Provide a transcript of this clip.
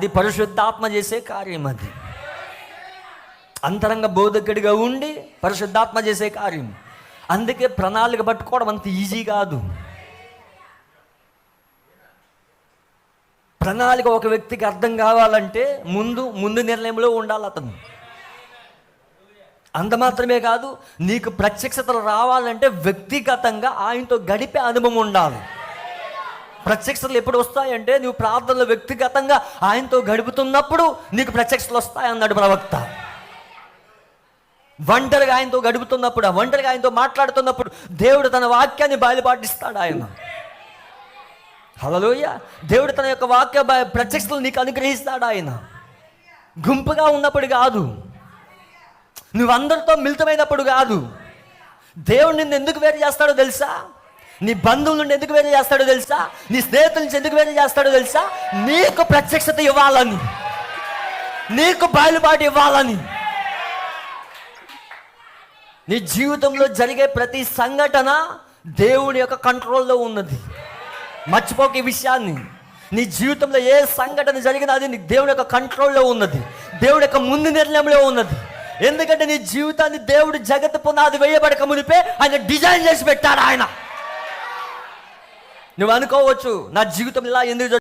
అది పరిశుద్ధాత్మ చేసే కార్యం. అది అంతరంగ బోధకుడిగా ఉండి పరిశుద్ధాత్మ చేసే కార్యం. అందుకే ప్రణాళిక పట్టుకోవడం అంత ఈజీ కాదు. ప్రణాళిక ఒక వ్యక్తికి అర్థం కావాలంటే ముందు నిర్ణయంలో ఉండాలి అతను. అంత మాత్రమే కాదు, నీకు ప్రత్యక్షతలు రావాలంటే వ్యక్తిగతంగా ఆయనతో గడిపే అనుభవం ఉండాలి. ప్రత్యక్షతలు ఎప్పుడు వస్తాయంటే నువ్వు ప్రార్థనలో వ్యక్తిగతంగా ఆయనతో గడుపుతున్నప్పుడు నీకు ప్రత్యక్షతలు వస్తాయన్నాడు ప్రవక్త. ఒంటరిగా ఆయనతో గడుపుతున్నప్పుడు, ఒంటరిగా ఆయనతో మాట్లాడుతున్నప్పుడు దేవుడు తన వాక్యాన్ని బయలుపాటిస్తాడు. ఆయన హల్లెలూయా. దేవుడు తన యొక్క వాక్య ప్రత్యక్షతలు నీకు అనుగ్రహిస్తాడు. ఆయన గుంపుగా ఉన్నప్పుడు కాదు, నువ్వు అందరితో మిళితమైనప్పుడు కాదు. దేవుడు నిన్ను ఎందుకు వేరు చేస్తాడో తెలుసా? నీ బంధువుల నుండి ఎందుకు వేరు చేస్తాడో తెలుసా? నీ స్నేహితుల నుంచి ఎందుకు వేరు చేస్తాడో తెలుసా? నీకు ప్రత్యక్షత ఇవ్వాలని, నీకు బయలుపాటు ఇవ్వాలని. నీ జీవితంలో జరిగే ప్రతి సంఘటన దేవుని యొక్క కంట్రోల్లో ఉన్నది. మర్చిపోక ఈ విషయాన్ని. నీ జీవితంలో ఏ సంఘటన జరిగినా అది దేవుని యొక్క కంట్రోల్లో ఉన్నది, దేవుడి యొక్క ముందు నిర్ణయంలో ఉన్నది. ఎందుకంటే నీ జీవితాన్ని దేవుడు జగత్తు పునాది వేయబడక మునిపే ఆయన డిజైన్ చేసి పెట్టాడు. ఆయన నువ్వు అనుకోవచ్చు, నా జీవితం ఇలా ఎందుకు